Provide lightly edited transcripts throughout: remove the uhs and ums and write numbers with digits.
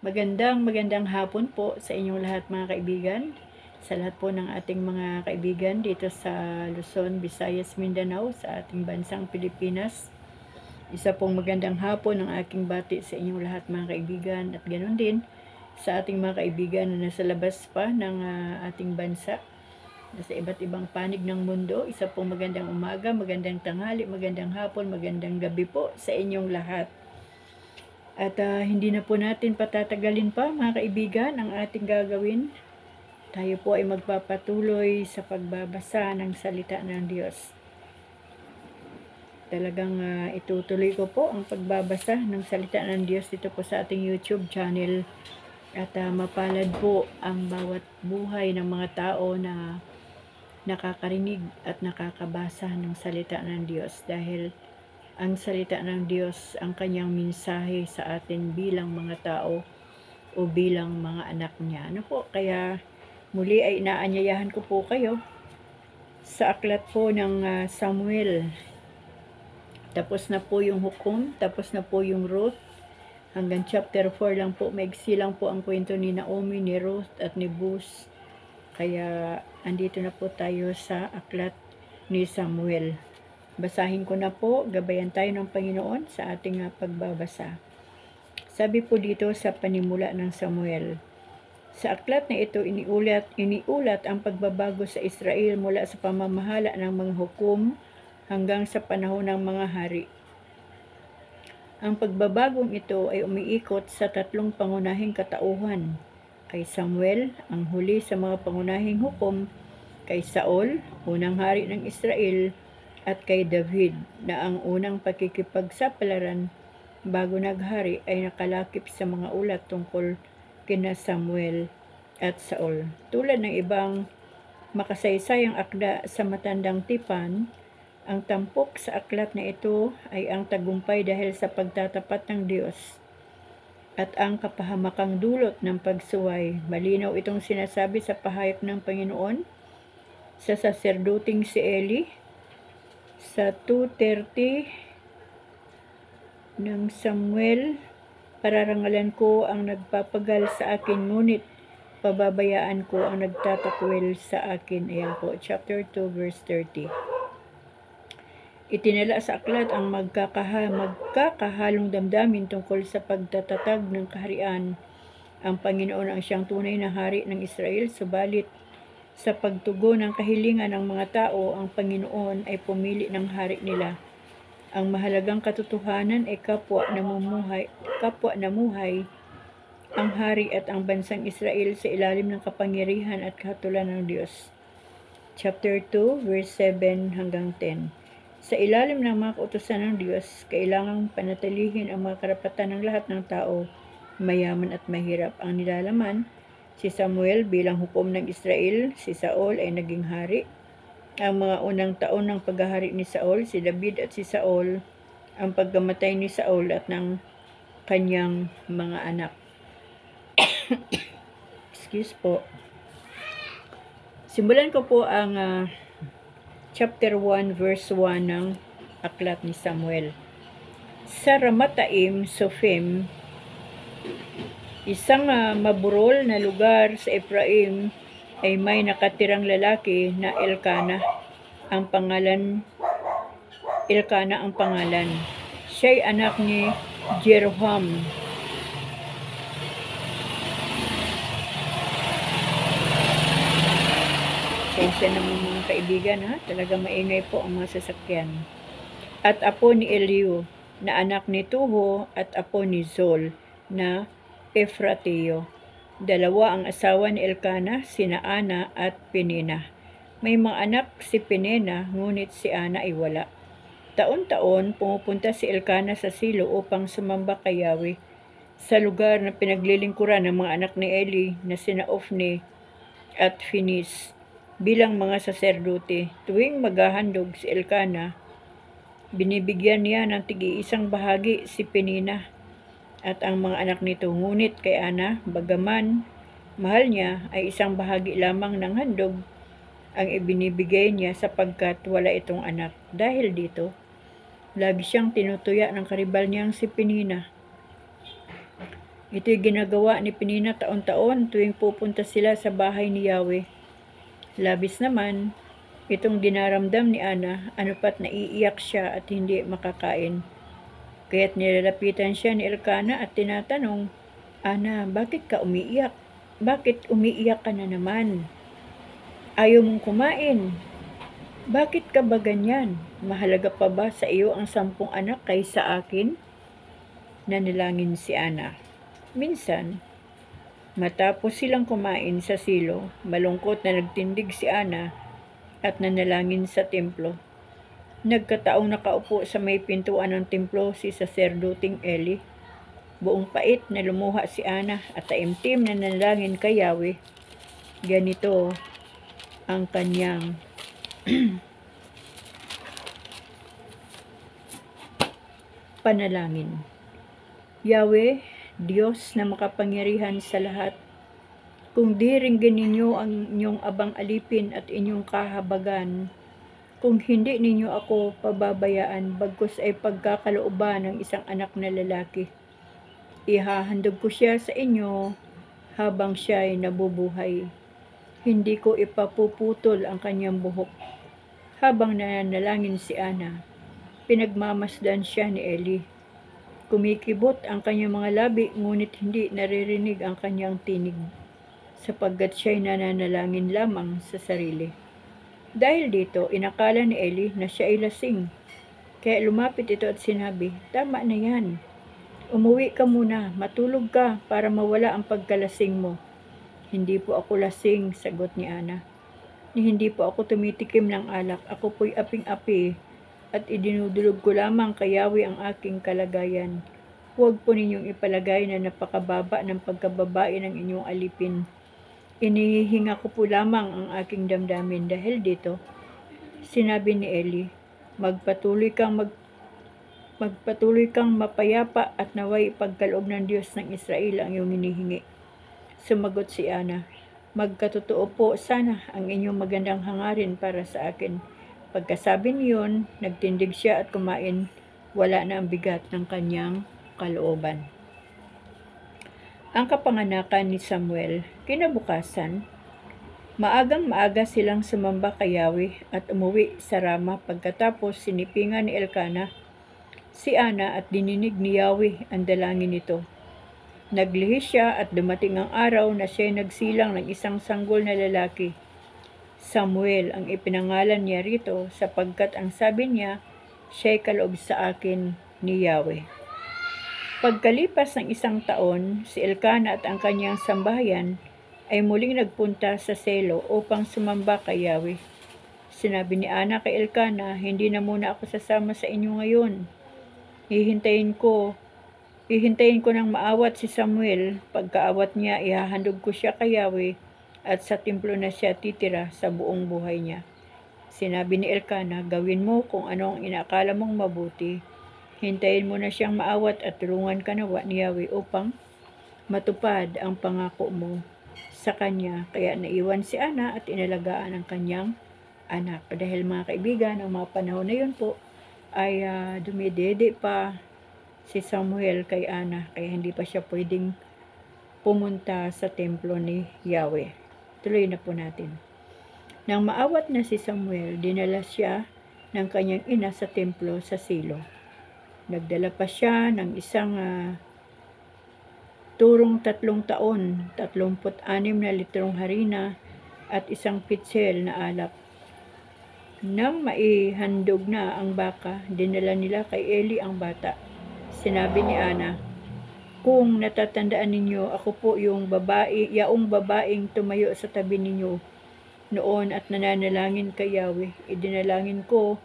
Magandang hapon po sa inyong lahat mga kaibigan. Sa lahat po ng ating mga kaibigan dito sa Luzon, Visayas, Mindanao, sa ating bansang Pilipinas. Isa pong magandang hapon ang aking bati sa inyong lahat mga kaibigan at ganoon din sa ating mga kaibigan na nasa labas pa ng ating bansa. Nasa iba't ibang panig ng mundo. Isa pong magandang umaga, magandang tanghali, magandang hapon, magandang gabi po sa inyong lahat. At hindi na po natin patatagalin pa mga kaibigan ang ating gagawin. Tayo po ay magpapatuloy sa pagbabasa ng salita ng Diyos. Talagang itutuloy ko po ang pagbabasa ng salita ng Diyos dito po sa ating YouTube channel. At mapalad po ang bawat buhay ng mga tao na nakakarinig at nakakabasa ng salita ng Diyos, dahil ang salita ng Diyos ang kanyang mensahe sa atin bilang mga tao o bilang mga anak niya. Ano po, kaya muli ay inaanyayahan ko po kayo sa aklat po ng Samuel. Tapos na po yung hukom, tapos na po yung Ruth. Hanggang chapter 4 lang po, maigsi lang po ang kwento ni Naomi, ni Ruth at ni Boaz. Kaya andito na po tayo sa aklat ni Samuel. Basahin ko na po, gabayan tayo ng Panginoon sa ating pagbabasa. Sabi po dito sa panimula ng Samuel, sa aklat na ito iniulat ang pagbabago sa Israel mula sa pamamahala ng mga hukom hanggang sa panahon ng mga hari. Ang pagbabagong ito ay umiikot sa tatlong pangunahing katauhan. Kay Samuel, ang huli sa mga pangunahing hukom, kay Saul, unang hari ng Israel, at kay David, na ang unang pakikipagsapalaran bago naghari ay nakalakip sa mga ulat tungkol kina Samuel at Saul. Tulad ng ibang makasaysayang akda sa matandang tipan, ang tampok sa aklat na ito ay ang tagumpay dahil sa pagtatapat ng Diyos at ang kapahamakang dulot ng pagsuway. Malinaw itong sinasabi sa pahayag ng Panginoon sa saserdoting si Eli sa 2:30 ng Samuel. Pararangalan ko ang nagpapagal sa akin, ngunit pababayaan ko ang nagtatakwil sa akin. Ayan po, chapter 2 verse 30. Itinala sa aklat ang magkakahalong damdamin tungkol sa pagtatatag ng kaharian. Ang Panginoon ang siyang tunay na hari ng Israel, subalit sa pagtugon ng kahilingan ng mga tao, ang Panginoon ay pumili ng hari nila. Ang mahalagang katotohanan ay kapwa namuhay ang hari at ang bansang Israel sa ilalim ng kapangyarihan at kahatulan ng Diyos. Chapter 2, verse 7 hanggang 10. Sa ilalim ng mga kautusan ng Diyos, kailangang panatilihin ang mga karapatan ng lahat ng tao, mayaman at mahirap. Ang nilalaman, si Samuel bilang hukom ng Israel, si Saul ay naging hari. Ang mga unang taon ng paghahari ni Saul, si David at si Saul, ang pagkamatay ni Saul at ng kanyang mga anak. Excuse po. Simulan ko po ang chapter 1 verse 1 ng aklat ni Samuel. Sa Ramataim, Sofim, isang maburol na lugar sa Ephraim, ay may nakatirang lalaki na Elkanah ang pangalan. Siya'y anak ni Jeroham. Sensya naman mga kaibigan, talaga maingay po ang mga sasakyan. At apo ni Eliu na anak ni Tuho at apo ni Zol na Efrateo. Dalawa ang asawa ni Elkanah, sina Ana at Penina. May mga anak si Penina, ngunit si Ana ay wala. Taon-taon pumupunta si Elkanah sa Silo upang sumamba kay Yahweh, sa lugar na pinaglilingkuran ng mga anak ni Eli na sina Ofni at Finis bilang mga saserdote. Tuwing maghahandog si Elkanah, binibigyan niya ng tig-iisang bahagi si Penina at ang mga anak nito. Ngunit kay Ana, bagaman mahal niya, ay isang bahagi lamang ng handog ang ibinibigay niya sapagkat wala itong anak. Dahil dito, lagi siyang tinutuya ng karibal niyang si Penina. Ito'y ginagawa ni Penina taon-taon tuwing pupunta sila sa bahay ni Yahweh. Labis naman itong dinaramdam ni Ana, anupat naiiyak siya at hindi makakain. Kaya't nilalapitan siya ni Elkana at tinatanong, Ana, bakit ka umiiyak? Bakit umiiyak ka na naman? Ayaw mong kumain. Bakit ka ba ganyan? Mahalaga pa ba sa iyo ang 10 anak kaysa akin? Nanalangin si Ana. Minsan, matapos silang kumain sa silo, malungkot na nagtindig si Ana at nanalangin sa templo. Nagkataong nakaupo sa may pintuan ng templo si Saserdoting Eli. Buong pait na lumuha si Ana at taimtim na nanalangin kay Yahweh. Ganito ang kanyang panalangin. Yahweh, Diyos na makapangyarihan sa lahat, kung di ringgin ninyo ang inyong abang alipin at inyong kahabagan, kung hindi ninyo ako pababayaan bagkus ay pagkakalooban ng isang anak na lalaki, ihahandog ko siya sa inyo habang siya ay nabubuhay. Hindi ko ipapuputol ang kanyang buhok. Habang nanalangin si Ana, pinagmamasdan siya ni Eli. Kumikibot ang kanyang mga labi ngunit hindi naririnig ang kanyang tinig, sapagkat siya'y nananalangin lamang sa sarili. Dahil dito, inakala ni Eli na siya ay lasing. Kaya lumapit ito at sinabi, tama na yan. Umuwi ka muna, matulog ka para mawala ang pagkalasing mo. Hindi po ako lasing, sagot ni Ana. Hindi po ako tumitikim ng alak, ako po'y aping-api at idinudulog ko lamang kay Yahweh ang aking kalagayan. Huwag po ninyong ipalagay na napakababa ng pagkababae ng inyong alipin. Inihihinga ko po lamang ang aking damdamin. Dahil dito, sinabi ni Eli, magpatuloy kang mapayapa at naway pagkaloob ng Diyos ng Israel ang iyong hinihingi. Sumagot si Ana, magkatotoo po sana ang inyong magandang hangarin para sa akin. Pagkasabi niyon, nagtindig siya at kumain. Wala na ang bigat ng kanyang kalooban. Ang kapanganakan ni Samuel. Kinabukasan, maagang-maaga silang sumamba kay Yahweh at umuwi sa Rama pagkatapos sinipingan ni Elkana si Ana at dininig ni Yahweh ang dalangin nito. Naglihis siya at dumating ang araw na siya nagsilang ng isang sanggol na lalaki. Samuel ang ipinangalan niya rito sapagkat ang sabi niya, siya'y kaloob sa akin ni Yahweh. Pagkalipas ng 1 taon, si Elkana at ang kanyang sambahayan ay muling nagpunta sa Selo upang sumamba kay Yahweh. Sinabi ni Ana kay Elkana, hindi na muna ako sasama sa inyo ngayon. Hihintayin ko ng maawat si Samuel. Pagkaawat niya, ihahandog ko siya kay Yahweh at sa templo na siya titira sa buong buhay niya. Sinabi ni Elkana, gawin mo kung ano ang inaakala mong mabuti. Hintayin mo na siyang maawat at tulungan ka nawa ni Yahweh upang matupad ang pangako mo sa kanya. Kaya naiwan si Ana at inalagaan ang kanyang anak. Dahil mga kaibigan, ang mga panahon na yun po ay dumidede pa si Samuel kay Ana. Kaya hindi pa siya pwedeng pumunta sa templo ni Yahweh. Tuloy na po natin. Nang maawat na si Samuel, dinala siya ng kanyang ina sa templo sa Silo. Nagdala pa siya ng isang turong 3 taon, 36 na litrong harina at isang pitsel na alak. Nang maihandog na ang baka, dinala nila kay Eli ang bata. Sinabi ni Ana, kung natatandaan ninyo, ako po yaong babaeng tumayo sa tabi ninyo noon at nananalangin kay Yahweh. Idinalangin ko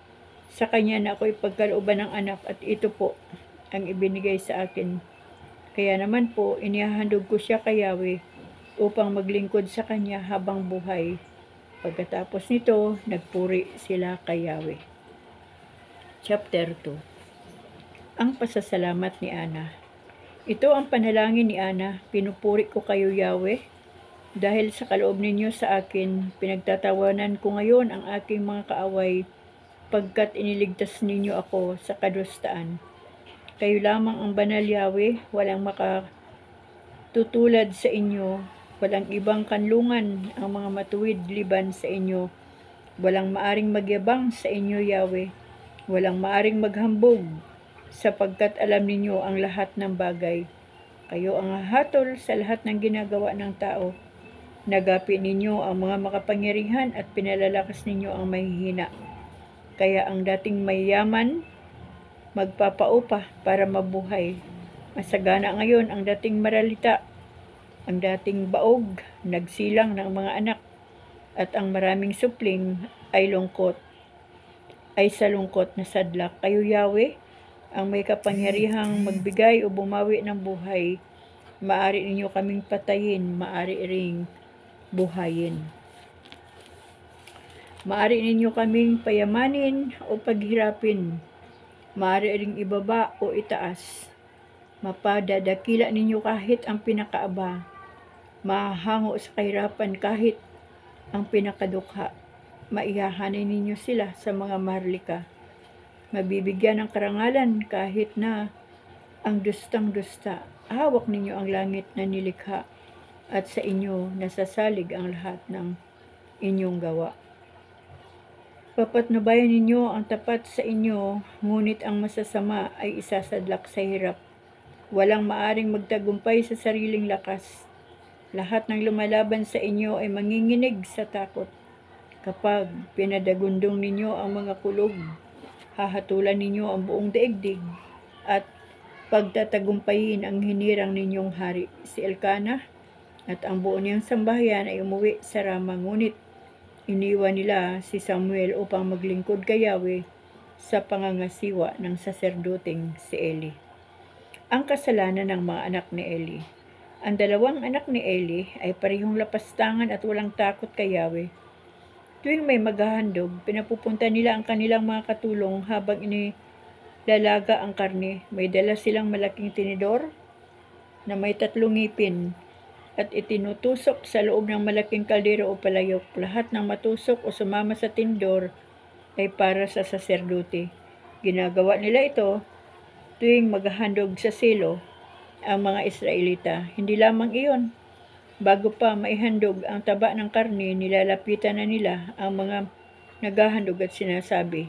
sa kanya na ako'y pagkalooban ng anak at ito po ang ibinigay sa akin. Kaya naman po, inihahandog ko siya kay Yahweh upang maglingkod sa kanya habang buhay. Pagkatapos nito, nagpuri sila kay Yahweh. Chapter 2. Ang pasasalamat ni Ana. Ito ang panalangin ni Ana, pinupuri ko kayo Yahweh. Dahil sa kaloob ninyo sa akin, pinagtatawanan ko ngayon ang aking mga kaaway, pagkat iniligtas ninyo ako sa kadustaan. Kayo lamang ang banal Yahweh, walang tutulad sa inyo, walang ibang kanlungan ang mga matuwid liban sa inyo. Walang maaring magyabang sa inyo, Yahweh. Walang maaring maghambog, sapagkat alam ninyo ang lahat ng bagay. Kayo ang hahatol sa lahat ng ginagawa ng tao. Nagapi ninyo ang mga makapangyarihan at pinalalakas ninyo ang mahihina. Kaya ang dating mayaman, magpapaupa para mabuhay. Masagana ngayon ang dating maralita. Ang dating baog, nagsilang ng mga anak. At ang maraming supling ay sa lungkot na sadlak. Kayo, Yahweh, ang may kapangyarihang magbigay o bumawi ng buhay. Maaari ninyo kaming patayin, maaari ring buhayin. Maaari ninyo kaming payamanin o paghirapin. Maaari ring ibaba o itaas. Mapadadakila ninyo kahit ang pinakaaba. Mahahango sa kahirapan kahit ang pinakadukha. Maihahanin ninyo sila sa mga maharlika. Mabibigyan ng karangalan kahit na ang dustang-dusta. Hawak ninyo ang langit na nilikha at sa inyo nasasalig ang lahat ng inyong gawa. Papatnubayan ninyo ang tapat sa inyo, ngunit ang masasama ay isasadlak sa hirap. Walang maaring magtagumpay sa sariling lakas. Lahat ng lumalaban sa inyo ay manginginig sa takot. Kapag pinadagundong ninyo ang mga kulog, hahatulan ninyo ang buong daigdig at pagtatagumpayin ang hinirang ninyong hari. Si Elkanah at ang buo niyang sambahayan ay umuwi sa Rama, ngunit iniwan nila si Samuel upang maglingkod kay Yahweh sa pangangasiwa ng saserdoteng si Eli. Ang kasalanan ng mga anak ni Eli. Ang dalawang anak ni Eli ay parehong lapastangan at walang takot kay Yahweh. Tuwing may maghahandog, pinapupunta nila ang kanilang mga katulong habang inilalaga ang karne. May dala silang malaking tinidor na may 3 ngipin at itinutusok sa loob ng malaking kaldero o palayok. Lahat ng matusok o sumama sa tindor ay para sa saserdote. Ginagawa nila ito tuwing maghahandog sa silo ang mga Israelita. Hindi lamang iyon. Bago pa maihandog ang taba ng karne, nilalapitan na nila ang mga naghahandog at sinasabi,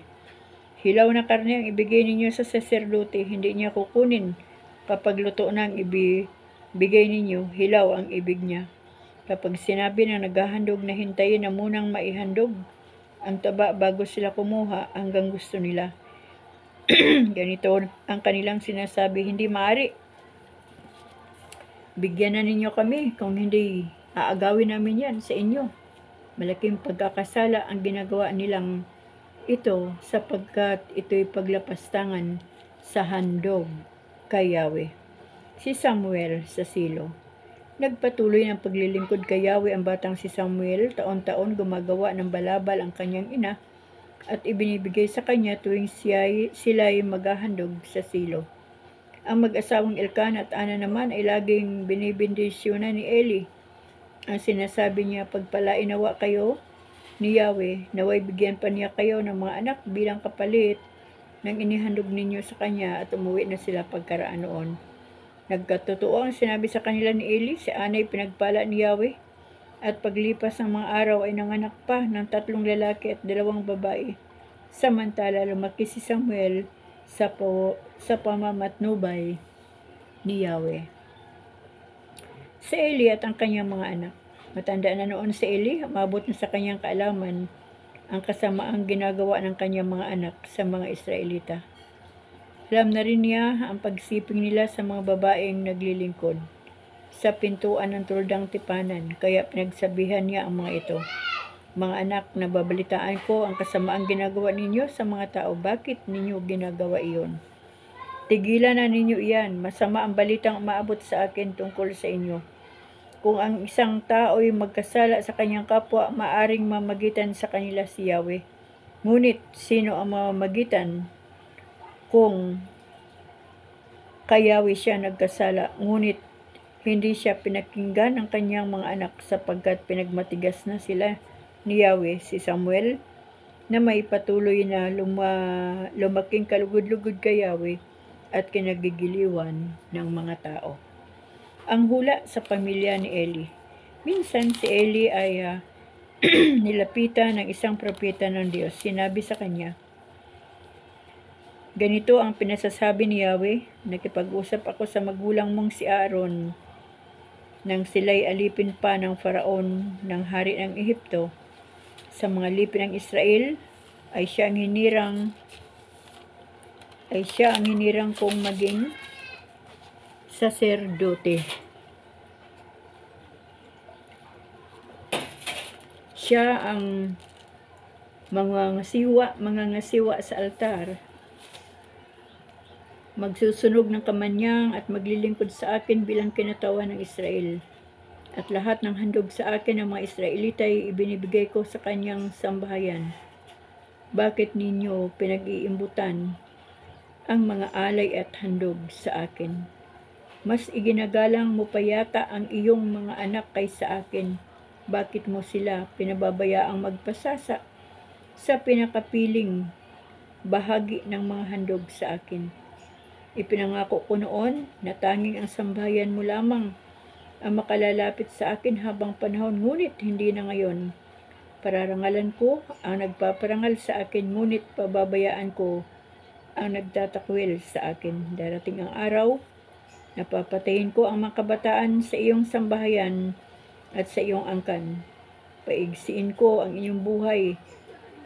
"Hilaw na karne ang ibigay ninyo sa saserdote, hindi niya kukunin. Kapag luto na ang ibigay ninyo, hilaw ang ibig niya." Kapag sinabi ng naghahandog na hintayin na munang maihandog ang taba bago sila kumuha hanggang gusto nila, ganito ang kanilang sinasabi, "Hindi maaari. Bigyan na ninyo kami, kung hindi aagawin namin yan sa inyo." Malaking pagkakasala ang ginagawa nilang ito sapagkat ito'y paglapastangan sa handog kay Yahweh. Si Samuel sa Silo. Nagpatuloy ng paglilingkod kay Yahweh ang batang si Samuel. Taon-taon gumagawa ng balabal ang kanyang ina at ibinibigay sa kanya tuwing sila'y maghahandog sa Silo. Ang mag-asawang Elkanah at Ana naman ay laging binibindisyonan ni Eli. Ang sinasabi niya, "Pagpalain nawa kayo ni Yahweh, naway bigyan pa niya kayo ng mga anak bilang kapalit ng inihandog ninyo sa kanya." At umuwi na sila pagkaraan noon. Nagkatotoo ang sinabi sa kanila ni Eli, si Ana ay pinagpala ni Yahweh. At paglipas ng mga araw ay nanganak pa ng 3 lalaki at 2 babae. Samantala lumaki si Samuel sa pamamatnubay ni Yahweh. Si Eli at ang kanyang mga anak. Matanda na noon si Eli, umabot na sa kanyang kaalaman ang kasamaang ginagawa ng kanyang mga anak sa mga Israelita. Alam na rin niya ang pagsiping nila sa mga babaeng naglilingkod sa pintuan ng tuldang tipanan, kaya pinagsabihan niya ang mga ito, "Mga anak, nababalitaan ko ang kasamaang ginagawa ninyo sa mga tao. Bakit ninyo ginagawa iyon? Tigilan na ninyo iyan. Masama ang balitang umaabot sa akin tungkol sa inyo. Kung ang isang tao'y magkasala sa kanyang kapwa, maaring mamagitan sa kanila si Yahweh. Ngunit sino ang mamamagitan kung kay Yahweh siya nagkasala, ngunit hindi siya pinakinggan ng kanyang mga anak sapagkat pinagmatigas na sila ni Yahweh?" Si Samuel na may patuloy na lumaking kalugod-lugod kay Yahweh at kinagigiliwan ng mga tao. Ang hula sa pamilya ni Eli. Minsan si Eli ay nilapitan ng isang propeta ng Diyos. Sinabi sa kanya, "Ganito ang pinasasabi ni Yahweh, nakipag-usap ako sa magulang mong si Aaron nang sila'y alipin pa ng Faraon ng hari ng Ehipto. Sa mga lipin ng Israel ay siya ang hinirang kong maging saserdote. Siya ang mangangasiwa sa altar, magsusunog ng kamanyang at maglilingkod sa akin bilang kinatawan ng Israel. At lahat ng handog sa akin ng mga Israelita ay ibinibigay ko sa kanyang sambahayan. Bakit ninyo pinag-iimbutan ang mga alay at handog sa akin? Mas iginagalang mo pa yata ang iyong mga anak kaysa akin. Bakit mo sila pinababayaang magpasasa sa pinakapiling bahagi ng mga handog sa akin? Ipinangako ko noon na tanging ang sambahayan mo lamang ang makalalapit sa akin habang panahon, ngunit hindi na ngayon. Pararangalan ko ang nagpaparangal sa akin, ngunit pababayaan ko ang nagtatakwil sa akin. Darating ang araw na papatayin ko ang mga kabataan sa iyong sambahayan at sa iyong angkan. Paigsiin ko ang inyong buhay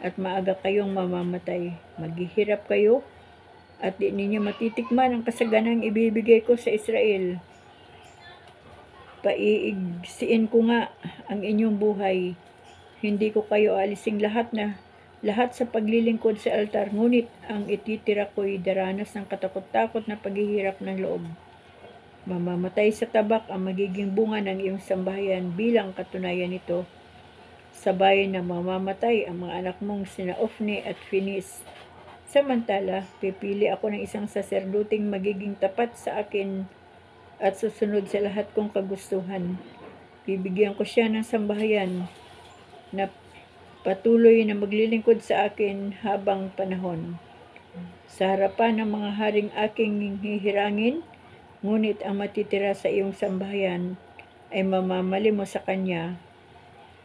at maaga kayong mamamatay. Maghihirap kayo at di ninyo matitikman ang kasaganang ibibigay ko sa Israel. Paiigsiin ko nga ang inyong buhay. Hindi ko kayo alising lahat sa paglilingkod sa altar, ngunit ang ititira ko'y daranas ng katakot-takot na paghihirap ng loob. Mamamatay sa tabak ang magiging bunga ng iyong sambahayan. Bilang katunayan nito, sabay na mamamatay ang mga anak mong sina Ofni at Finis. Samantala, pipili ako ng isang saserdoting magiging tapat sa akin at susunod sa lahat kong kagustuhan. Bibigyan ko siya ng sambahayan na patuloy na maglilingkod sa akin habang panahon. Sa harapan ng mga haring aking hihirangin, ngunit ang matitira sa iyong sambahayan ay mamamali mo sa kanya.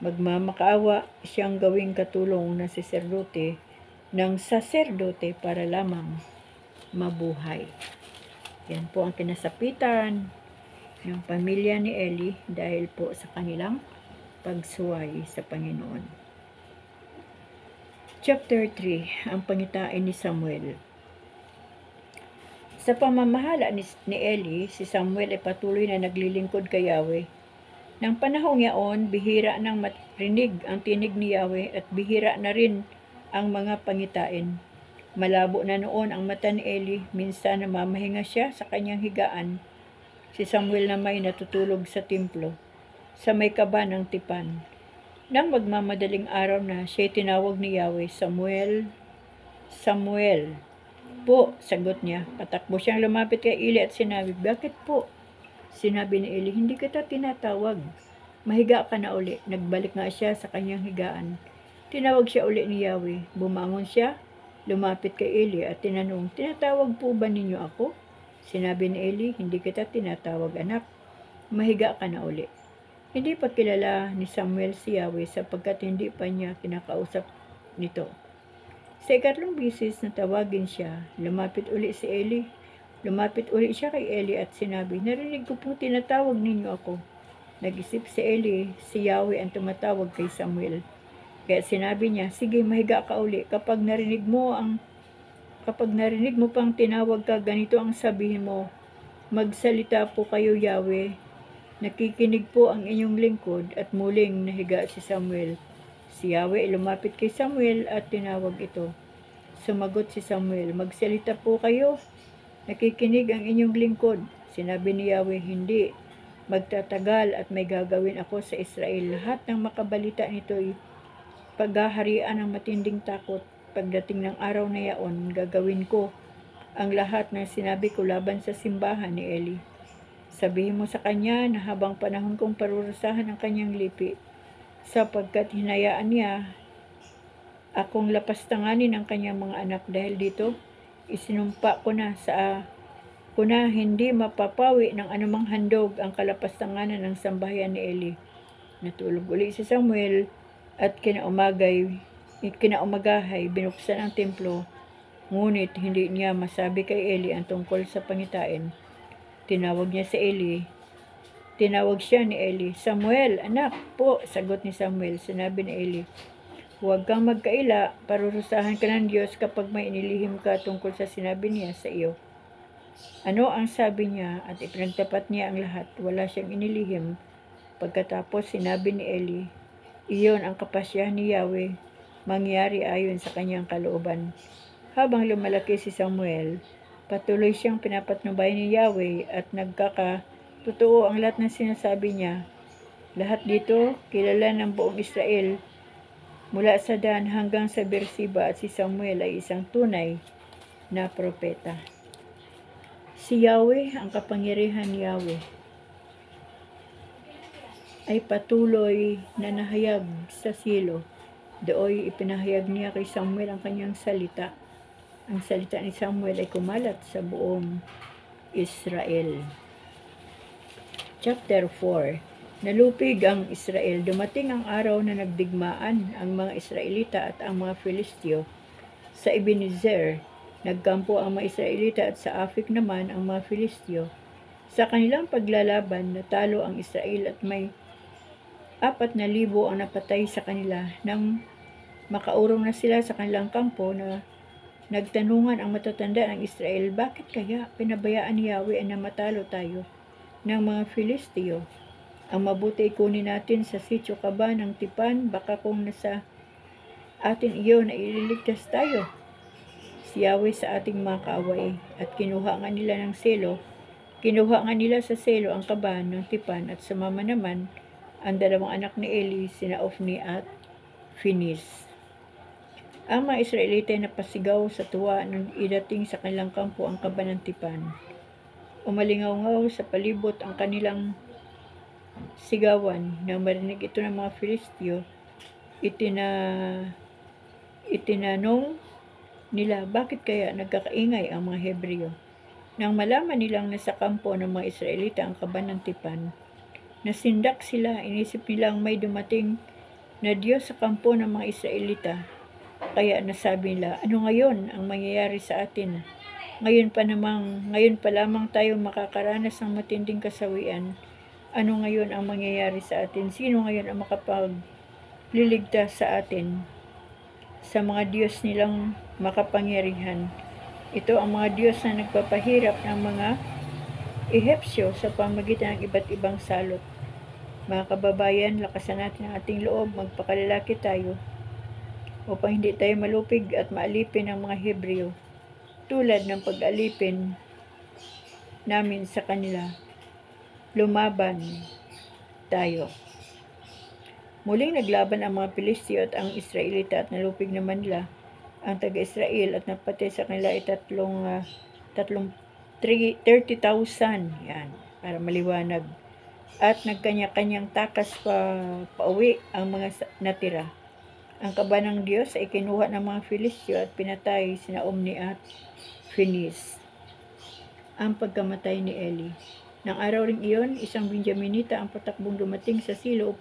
Magmamakaawa siyang gawing katulong na saserdote para lamang mabuhay." Yan po ang kinasapitan ng pamilya ni Eli dahil po sa kanilang pagsuway sa Panginoon. Chapter 3, ang pangitain ni Samuel. Sa pamamahala ni Eli, si Samuel ay patuloy na naglilingkod kay Yahweh. Nang panahong yaon, bihira nang marinig ang tinig ni Yahweh at bihira na rin ang mga pangitain. Malabo na noon ang mata ni Eli, minsan namamahinga siya sa kanyang higaan. Si Samuel na may natutulog sa templo, sa may kaba ng tipan. Nang magmamadaling araw na, siya'y tinawag ni Yahweh, "Samuel, Samuel." "Po," sagot niya. Patakbo siyang lumapit kay Eli at sinabi, "Bakit po?" Sinabi ni Eli, "Hindi kita tinatawag. Mahiga ka na uli." Nagbalik nga siya sa kanyang higaan. Tinawag siya uli ni Yahweh. Bumangon siya, lumapit kay Eli at tinanong, "Tinatawag po ba ninyo ako?" Sinabi ni Eli, "Hindi kita tinatawag, anak. Mahiga ka na uli." Hindi pa kilala ni Samuel si Yahweh sapagkat hindi pa niya kinakausap nito. Sa ikatlong bisis na tawagin siya, lumapit uli si Eli. Lumapit uli siya kay Eli at sinabi, "Narinig ko pong tinatawag ninyo ako." Nag-isip si Eli, si Yahweh ang tumatawag kay Samuel. Kaya sinabi niya, "Sige, mahiga ka uli. Kapag narinig mo pang tinawag ka, ganito ang sabihin mo, 'Magsalita po kayo, Yahweh. Nakikinig po ang inyong lingkod." At muling nahiga si Samuel. Si Yahweh lumapit kay Samuel at tinawag ito. Sumagot si Samuel, "Magsalita po kayo. Nakikinig ang inyong lingkod." Sinabi ni Yahweh, "Hindi magtatagal at may gagawin ako sa Israel. Lahat ng makabalita nito'y paghaharian ng matinding takot. Pagdating ng araw na yaon, gagawin ko ang lahat ng sinabi ko laban sa simbahan ni Eli. Sabihin mo sa kanya na habang panahon kong parurusahan ang kanyang lipi, sapagkat hinayaan niya akong lapastanganin ang kanyang mga anak. Dahil dito, isinumpa ko na sa ko na hindi mapapawi ng anumang handog ang kalapastanganan ng sambahayan ni Eli. Natulog uli si Samuel at kinaumagahay binuksan ang templo, ngunit hindi niya masabi kay Eli ang tungkol sa pangitain. Tinawag siya ni Eli. Samuel, anak po, sagot ni Samuel. Sinabi ni Eli, huwag kang magkaila, parurusahan ka ng Diyos kapag may inilihim ka tungkol sa sinabi niya sa iyo. Ano ang sabi niya at ipinagtapat niya ang lahat, wala siyang inilihim. Pagkatapos sinabi ni Eli, iyon ang kapasyahan ni Yahweh, mangyari ayon sa kanyang kalooban. Habang lumalaki si Samuel, patuloy siyang pinapatnubay ni Yahweh at nagkakatotoo ang lahat ng sinasabi niya. Lahat dito kilala ng buong Israel mula sa Dan hanggang sa Beersheba, at si Samuel ay isang tunay na propeta. Si Yahweh, ang kapangyarihan ni Yahweh, ay patuloy na nahayag sa Silo. Dooy ipinahayag niya kay Samuel ang kanyang salita. Ang salita ni Samuel ay kumalat sa buong Israel. Chapter 4. Nalupig ang Israel. Dumating ang araw na nagdigmaan ang mga Israelita at ang mga Filisteo. Sa Ebenezer, nagkampo ang mga Israelita at sa Afik naman ang mga Filisteo. Sa kanilang paglalaban, natalo ang Israel at may 4,000 ang napatay sa kanila. Nang makaurong na sila sa kanilang kampo, na nagtanungan ang matatanda ng Israel, bakit kaya pinabayaan ni Yahweh na matalo tayo ng mga Filisteo? Ang mabuti ay kunin natin sa sityo kaba ng tipan, baka kung nasa atin iyon ay ililigtas tayo. Si Yahweh sa ating mga kaaway, at kinuha nga nila sa selo ang kaba ng tipan, at sumama naman ang dalawang anak ni Eli, sina Ofni at Finis. Ang mga Israelita ay napasigaw sa tuwa nang idating sa kanilang kampo ang kaba ng tipan. Umalingaw-ngaw sa palibot ang kanilang sigawan. Nang marinig ito ng mga Filisteo, itinanong nila, bakit kaya nagkakaingay ang mga Hebreo? Nang malaman nilang nasa kampo ng mga Israelita ang kaba ng tipan, nasindak sila. Inisip nilang may dumating na Diyos sa kampo ng mga Israelita. Kaya nasabi nila, ano ngayon ang mangyayari sa atin? Ngayon pa lamang tayo makakaranas ng matinding kasawian. Ano ngayon ang mangyayari sa atin? Sino ngayon ang makapagliligtas sa atin? Sa mga Diyos nilang makapangyarihan. Ito ang mga Diyos na nagpapahirap ng mga Ehipsyo sa pamagitan ng iba't ibang salot. Mga kababayan, lakasan natin ang ating loob, magpakalalaki tayo upang hindi tayo malupig at maalipin ng mga Hebreo, tulad ng pag-alipin namin sa kanila. Lumaban tayo. Muling naglaban ang mga Pilisteo at ang Israelita, at nalupig naman nila ang taga-Israel, at napatay sa kanila ay 30,000. Yan, para maliwanag. At nagkanya-kanyang takas pauwi ang mga natira. Ang kaba ng Diyos ay kinuha ng mga Filisteo at pinatay sina Omni at Finis. Ang pagkamatay ni Eli. Nang araw ring iyon, isang Benjaminita ang patakbong dumating sa silo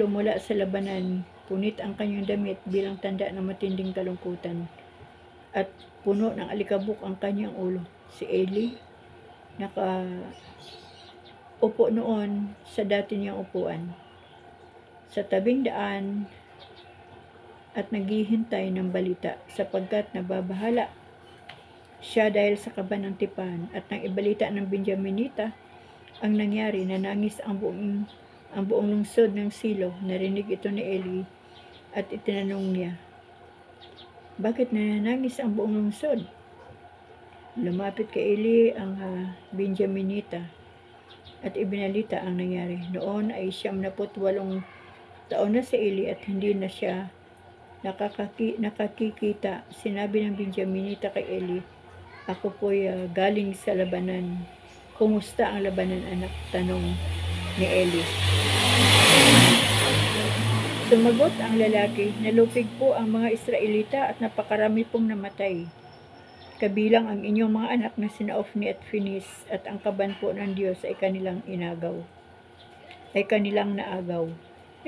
mula sa labanan. Punit ang kanyang damit bilang tanda ng matinding kalungkutan, at puno ng alikabok ang kanyang ulo. Si Eli nakaupo noon sa dati niyang upuan sa tabing daan at naghihintay ng balita, sapagkat nababahala siya dahil sa kaba ng tipan. At nang ibalita ng Benjaminita ang nangyari, nanangis ang buong lungsod ng Silo. Narinig ito ni Eli at itinanong niya, bakit nananangis ang buong lungsod? Lumapit kay Eli ang Benjaminita at ibinalita ang nangyari. Noon ay 78 taon na si Eli at hindi na siya nakakikita. Sinabi ng Benjaminita kay Eli, ako po'y galing sa labanan. Kumusta ang labanan, anak? Tanong ni Eli. Sumagot ang lalaki, nalupig po ang mga Israelita at napakarami pong namatay. kabilang ang inyong mga anak na sina Ofni at Finis, at ang kaban po ng Diyos ay kanilang naagaw.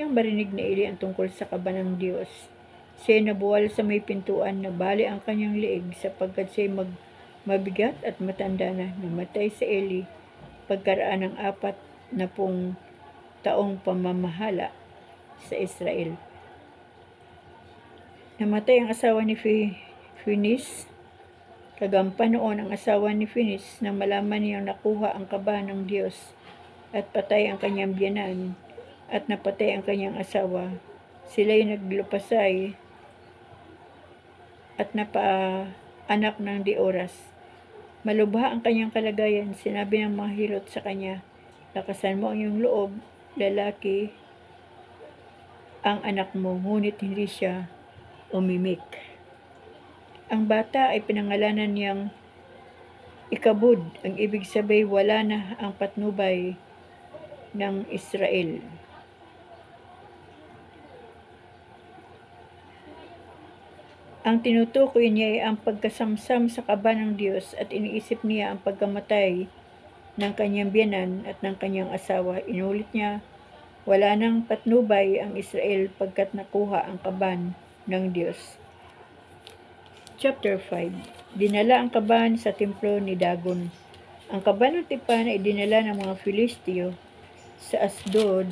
Nang marinig ni Eli ang tungkol sa kaban ng Diyos, siya nabuwal sa may pintuan, na bali ang kanyang liig, sapagkat siya mabigat at matanda na. Namatay si Eli pagkaraan ng 40 taong pamamahala sa Israel. Namatay ang asawa ni Finis. Kagampan noon ang asawa ni Finis na malaman niyang nakuha ang kaban ng Diyos, at patay ang kanyang biyanan, at napatay ang kanyang asawa. Sila'y naglupasay at napaanak ng di oras. Malubha ang kanyang kalagayan. Sinabi ng mga hirot sa kanya, lakasan mo ang iyong loob, lalaki ang anak mo, ngunit hindi siya umimik. Ang bata ay pinangalanan niyang Ikabud. Ang ibig sabihin, wala na ang patnubay ng Israel. Ang tinutukoy niya ay ang pagkasamsam sa kaban ng Diyos, at iniisip niya ang pagkamatay ng kanyang biyanan at ng kanyang asawa. Inulit niya, wala nang patnubay ang Israel pagkat nakuha ang kaban ng Diyos. Chapter 5. Dinala ang kaban sa templo ni Dagon. Ang kaban ng tipan ay dinala ng mga Filisteo sa Asdod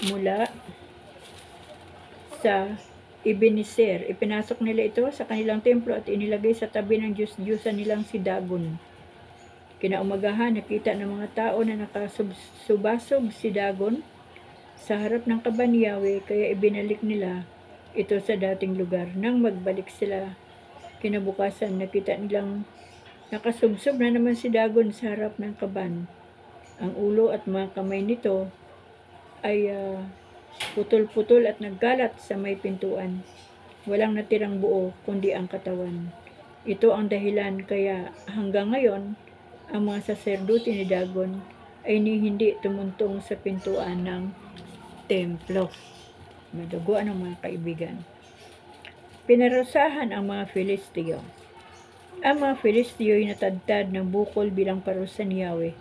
mula sa Ebenezer. Ipinasok nila ito sa kanilang templo at inilagay sa tabi ng Diyos-Diyosan nilang si Dagon. Kinaumagahan, nakita ng mga tao na nakasubasog si Dagon sa harap ng kaban ni Yahweh, kaya ibinalik nila ito sa dating lugar. Nang magbalik sila, kinabukasan, nakita nilang nakasubsob na naman si Dagon sa harap ng kaban. Ang ulo at mga kamay nito ay putol-putol at nagkalat sa may pintuan. Walang natirang buo, kundi ang katawan. Ito ang dahilan kaya hanggang ngayon, ang mga saserdote ni Dagon ay hindi tumuntong sa pintuan ng templo. Maduguan ang mga kaibigan. Pinarusahan ang mga Filisteo. Ang mga Filisteo ay natadtad ng bukol bilang parusa ni Yahweh.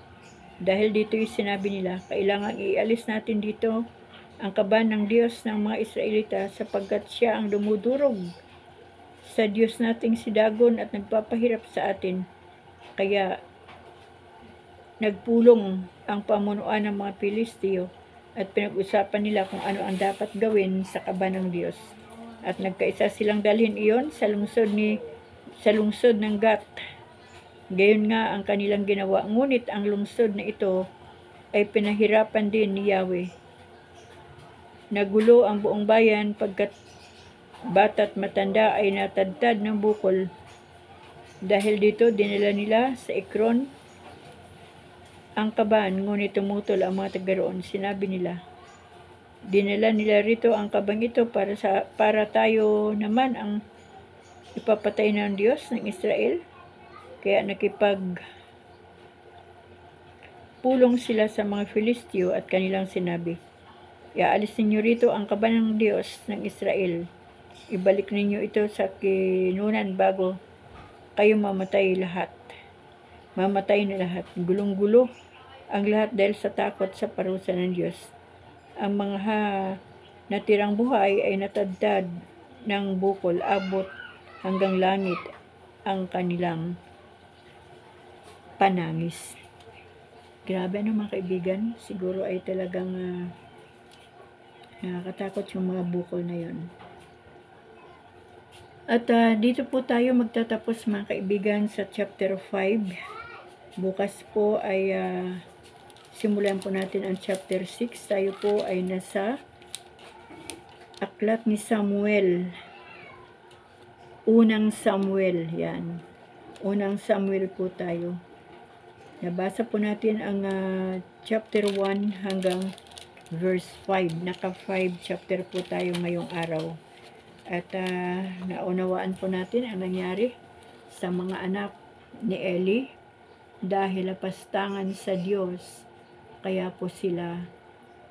Dahil dito'y sinabi nila, kailangang ialis natin dito ang kaban ng Diyos ng mga Israelita, sapagkat siya ang dumudurog sa Diyos nating si Dagon at nagpapahirap sa atin. Kaya nagpulong ang pamunuan ng mga Filisteo at pinag-usapan nila kung ano ang dapat gawin sa kaban ng Diyos. At nagkaisa silang dalhin iyon sa lungsod ng Gat. Gayon nga ang kanilang ginawa, ngunit ang lungsod na ito ay pinahirapan din ni Yahweh. Nagulo ang buong bayan pagkat bata't matanda ay natadtad ng bukol. Dahil dito, dinala nila sa Ekron ang kaban, ngunit tumutol ang mga taga-roon. Sinabi nila, dinala nila rito ang kabang ito para tayo naman ang ipapatay ng Diyos ng Israel. Kaya nakipagpulong sila sa mga Filisteo at kanilang sinabi, iaalis ninyo rito ang kaban ng Diyos ng Israel. Ibalik ninyo ito sa kinunan bago kayo mamatay na lahat. Gulong-gulo ang lahat dahil sa takot sa parusa ng Diyos. Ang mga natirang buhay ay natadtad ng bukol, abot hanggang langit ang kanilang panangis. Grabe mga kaibigan, siguro ay talagang nakakatakot yung mga bukol na yon. At dito po tayo magtatapos mga kaibigan sa chapter 5. Bukas po ay simulan po natin ang chapter 6. Tayo po ay nasa Aklat ni Samuel. Unang Samuel, yan. Unang Samuel po tayo. Nabasa po natin ang chapter 1 hanggang verse 5. Naka 5 chapter po tayo ngayong araw. At naunawaan po natin ang nangyari sa mga anak ni Eli dahil lapastangan sa Diyos. Kaya po sila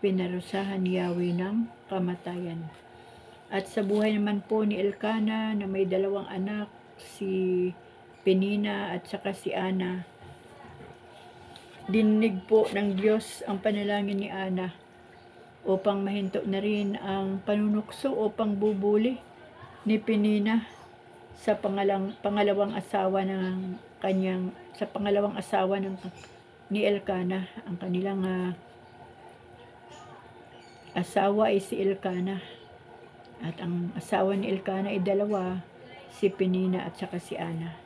pinarusahan ni Yahweh ng kamatayan. At sa buhay naman po ni Elkana na may 2 anak, si Penina at saka si Ana. Dinig po ng Diyos ang panalangin ni Ana upang mahinto na rin ang panunukso o pangbubuli ni Penina sa pangalawang asawa ng ni Elkanah. Ang kanilang asawa ay si Elkanah. At ang asawa ni Elkanah ay dalawa, si Penina at saka si Ana.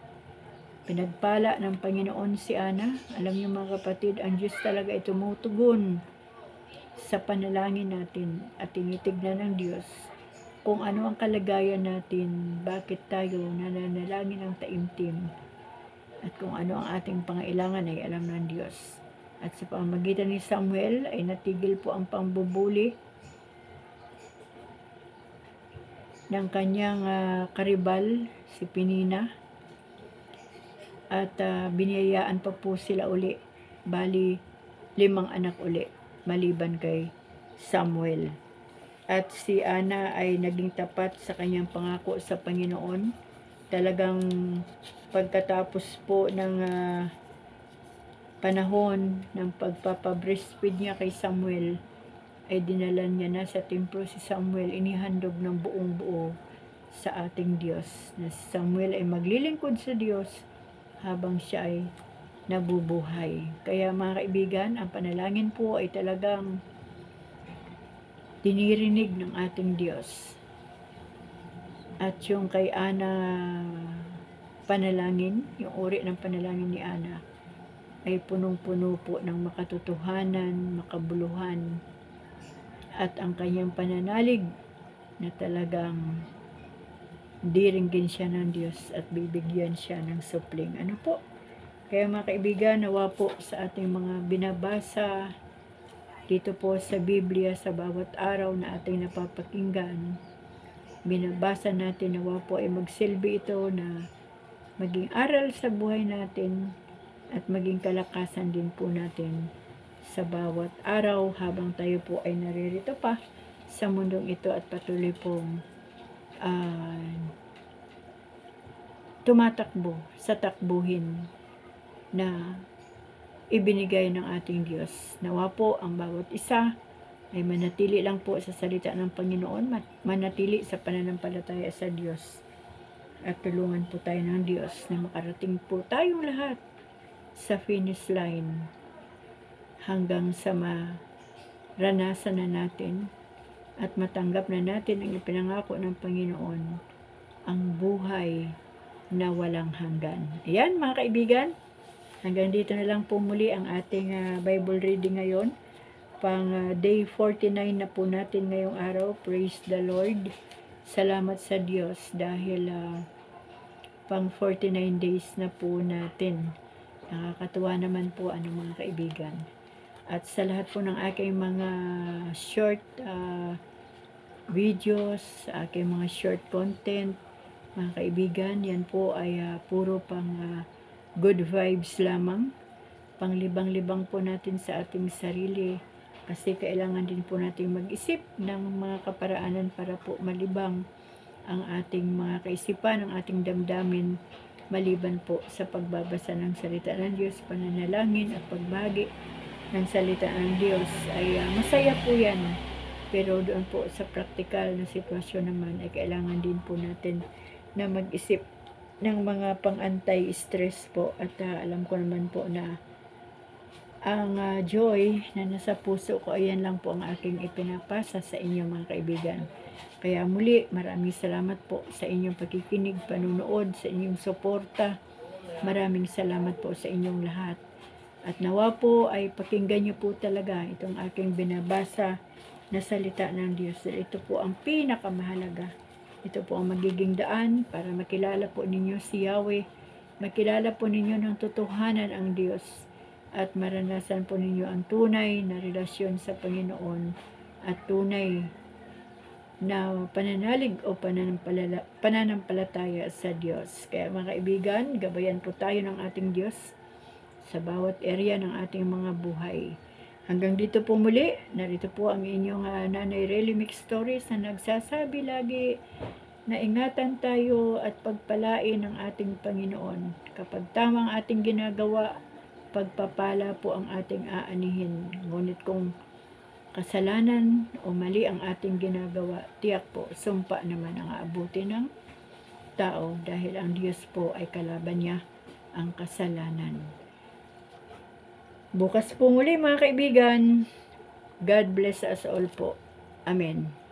Pinagpala ng Panginoon si Ana. Alam niyo mga kapatid, ang Diyos talaga ay tumutugon sa panalangin natin at tinitignan ng Diyos kung ano ang kalagayan natin, bakit tayo nananalangin ng taimtim, at kung ano ang ating pangailangan ay alam ng Diyos. At sa pamamagitan ni Samuel ay natigil po ang pambubuli ng kanyang karibal, si Penina, at biniyayaan pa po sila uli. Bali, 5 anak uli, maliban kay Samuel. At si Ana ay naging tapat sa kanyang pangako sa Panginoon. Talagang pagkatapos po ng panahon ng pagpapabreastfeed niya kay Samuel, ay dinala niya na sa templo si Samuel, inihandog ng buong buo sa ating Diyos. Na si Samuel ay maglilingkod sa Diyos habang siya ay nabubuhay. Kaya mga kaibigan, ang panalangin po ay talagang dinirinig ng ating Diyos. At yung kay Ana panalangin, yung uri ng panalangin ni Ana, ay punong-puno po ng makatotohanan, makabuluhan, at ang kanyang pananalig na talagang diringgin siya ng Diyos at bibigyan siya ng supling. Ano po? Kaya mga kaibigan, nawa po sa ating mga binabasa dito po sa Biblia sa bawat araw na ating napapakinggan, binabasa natin, nawa po ay magsilbi ito na maging aral sa buhay natin at maging kalakasan din po natin sa bawat araw habang tayo po ay naririto pa sa mundong ito at patuloy pong tumatakbo sa takbuhin na ibinigay ng ating Diyos. Nawa po ang bawat isa ay manatili lang po sa salita ng Panginoon, manatili sa pananampalataya sa Diyos, at tulungan po tayo ng Diyos na makarating po tayong lahat sa finish line hanggang sa maranasan na natin at matanggap na natin ang ipinangako ng Panginoon, ang buhay na walang hanggan. Ayan mga kaibigan, hanggang dito na lang po muli ang ating Bible reading ngayon. Pang day 49 na po natin ngayong araw. Praise the Lord. Salamat sa Diyos dahil pang 49 days na po natin. Nakakatuwa naman po mga kaibigan. At sa lahat po ng aking mga short videos, aking mga short content, mga kaibigan, yan po ay puro pang good vibes lamang. Panglibang-libang po natin sa ating sarili kasi kailangan din po natin mag-isip ng mga kaparaanan para po malibang ang ating mga kaisipan, ang ating damdamin, maliban po sa pagbabasa ng salita ng Diyos, pananalangin at pagbahagi ng salita ng Diyos ay masaya po yan. Pero doon po sa practical na sitwasyon naman ay kailangan din po natin na mag-isip ng mga pang-anti-stress po. At alam ko naman po na ang joy na nasa puso ko, ayan lang po ang aking ipinapasa sa inyo mga kaibigan. Kaya muli, maraming salamat po sa inyong pakikinig, panunood, sa inyong suporta. Maraming salamat po sa inyong lahat. At nawa po ay pakinggan niyo po talaga itong aking binabasa na salita ng Diyos. Ito po ang pinakamahalaga. Ito po ang magiging daan para makilala po ninyo si Yahweh, makilala po ninyo ng totohanan ang Diyos, at maranasan po ninyo ang tunay na relasyon sa Panginoon at tunay na pananalig o pananampalataya sa Diyos. Kaya mga kaibigan, gabayan po tayo ng ating Diyos sa bawat area ng ating mga buhay. Hanggang dito po muli, narito po ang inyong Nanay Relly Mix Stories na nagsasabi lagi na ingatan tayo at pagpalain ng ating Panginoon. Kapag tama ang ating ginagawa, pagpapala po ang ating aanihin. Ngunit kung kasalanan o mali ang ating ginagawa, tiyak po, sumpa naman ang aabuti ng tao dahil ang Diyos po ay kalaban niya ang kasalanan. Bukas po muli mga kaibigan. God bless us all po. Amen.